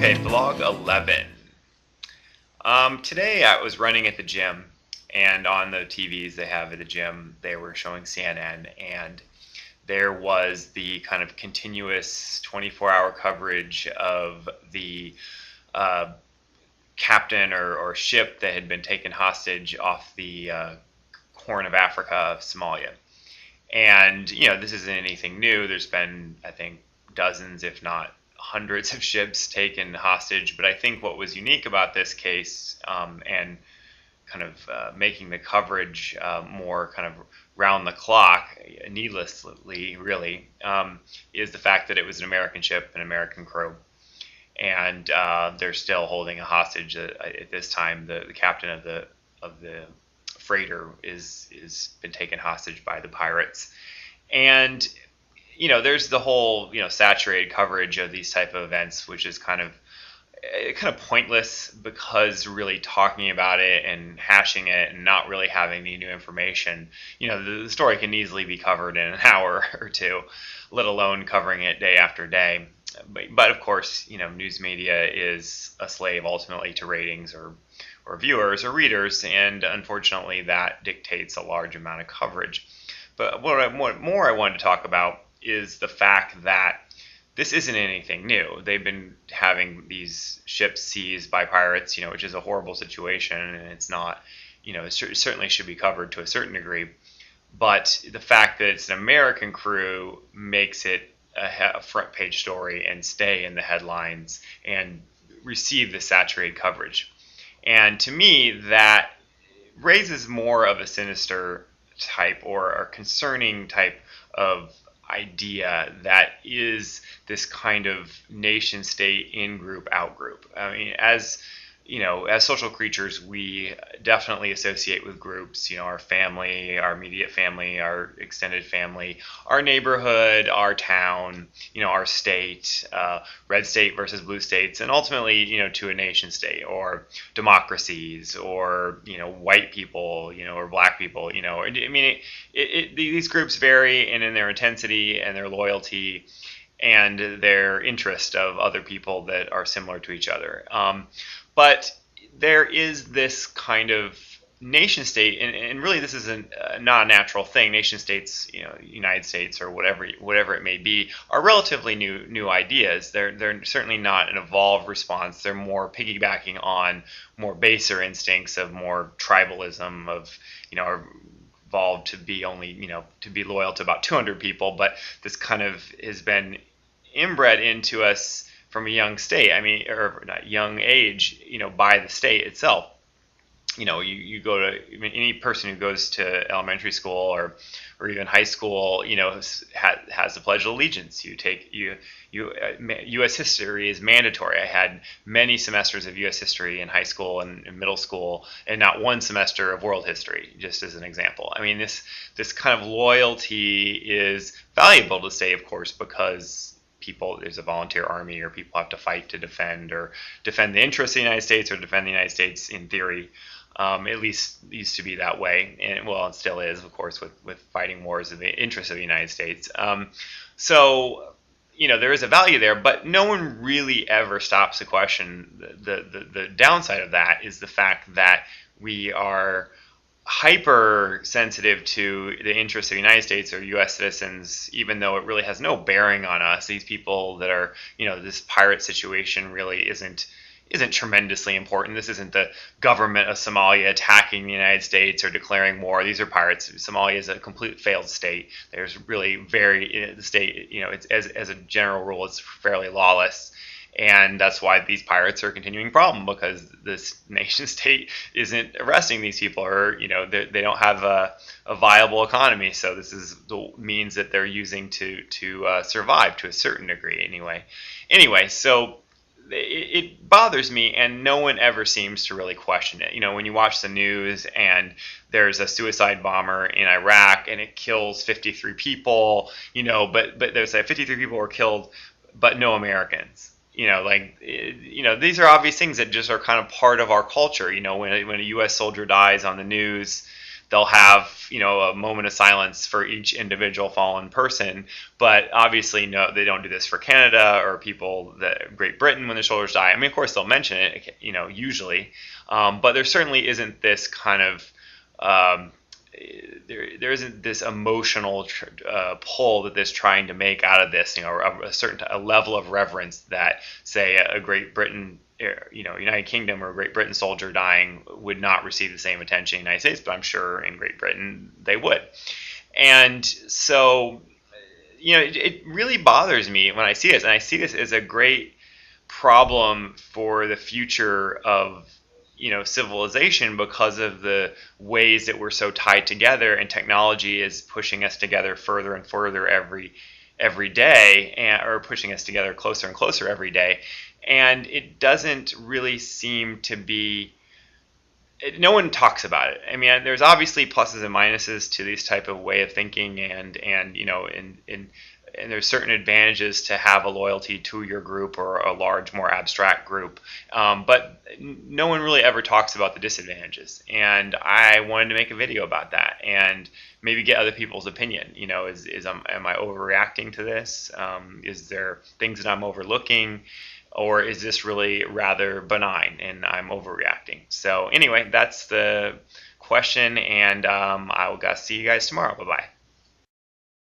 Okay, vlog 11. Today I was running at the gym, and on the TVs they have at the gym, they were showing CNN, and there was the kind of continuous 24-hour coverage of the uh, captain or ship that had been taken hostage off the Horn of Africa of Somalia. And, this isn't anything new. There's been, I think, dozens, if not hundreds of ships taken hostage. But I think what was unique about this case, and kind of making the coverage more kind of round the clock, needlessly, really, is the fact that it was an American ship, an American crew. And they're still holding a hostage at this time. The captain of the freighter is been taken hostage by the pirates. And there's the whole saturated coverage of these type of events, which is kind of pointless, because really talking about it and hashing it and not really having any new information, the story can easily be covered in an hour or two, let alone covering it day after day. But of course, news media is a slave ultimately to ratings or viewers or readers, and unfortunately that dictates a large amount of coverage. But what more I wanted to talk about is the fact that this isn't anything new. They've been having these ships seized by pirates, which is a horrible situation, and it's not, it certainly should be covered to a certain degree. But the fact that it's an American crew makes it a front page story and stay in the headlines and receive the saturated coverage. And to me, that raises more of a sinister type or a concerning type of idea, that is this kind of nation state in-group out-group. I mean, as social creatures, we definitely associate with groups, our family, our immediate family, our extended family, our neighborhood, our town, our state, red state versus blue states, and ultimately, to a nation state or democracies or, white people, or black people, I mean, these groups vary in their intensity and their loyalty and their interest of other people that are similar to each other. But there is this kind of nation state, and really this is not a natural thing. Nation states, United States or whatever it may be, are relatively new ideas. They're certainly not an evolved response. They're more piggybacking on more baser instincts of more tribalism, of are evolved to be only to be loyal to about 200 people. But this kind of has been inbred into us from a young state, or not young age, by the state itself. You go to, any person who goes to elementary school or even high school, has the Pledge of Allegiance. U.S. history is mandatory. I had many semesters of U.S. history in high school and in middle school, and not one semester of world history, just as an example. This kind of loyalty is valuable to state, of course, because there's a volunteer army, or people have to fight to defend the interests of the United States, or defend the United States in theory. At least it used to be that way, and it still is, of course, with fighting wars of the interests of the United States. So there is a value there, but no one really ever stops to question the downside of that. Is the fact that we are hypersensitive to the interests of the United States or U.S. citizens, even though it really has no bearing on us. These people that are, this pirate situation really isn't tremendously important. This isn't the government of Somalia attacking the United States or declaring war. These are pirates. Somalia is a complete failed state. There's really the state, it's as a general rule, it's fairly lawless. And that's why these pirates are a continuing problem, because this nation state isn't arresting these people, or they don't have a viable economy. So this is the means that they're using to survive to a certain degree, anyway. So it bothers me, and no one ever seems to really question it. When you watch the news and there's a suicide bomber in Iraq and it kills 53 people, but there's 53 people were killed, but no Americans. These are obvious things that just are kind of part of our culture. When a U.S. soldier dies on the news, they'll have, a moment of silence for each individual fallen person. But obviously, no, they don't do this for Canada or people that Great Britain when the soldiers die. I mean, of course, they'll mention it, usually, but there certainly isn't this kind of there isn't this emotional pull that this trying to make out of this, a level of reverence that, say, a Great Britain, United Kingdom or Great Britain soldier dying would not receive the same attention in the United States, but I'm sure in Great Britain they would. And so, it really bothers me when I see this, and I see this as a great problem for the future of civilization, because of the ways that we're so tied together, and technology is pushing us together further and further every day, or pushing us together closer and closer every day. And it doesn't really seem to be, no one talks about it. I mean, there's obviously pluses and minuses to this type of way of thinking, and and there's certain advantages to have a loyalty to your group or a large, more abstract group. But no one really ever talks about the disadvantages. And I wanted to make a video about that and maybe get other people's opinion. Am I overreacting to this? Is there things that I'm overlooking? Or is this really rather benign and I'm overreacting? So anyway, that's the question, and I will see you guys tomorrow. Bye-bye.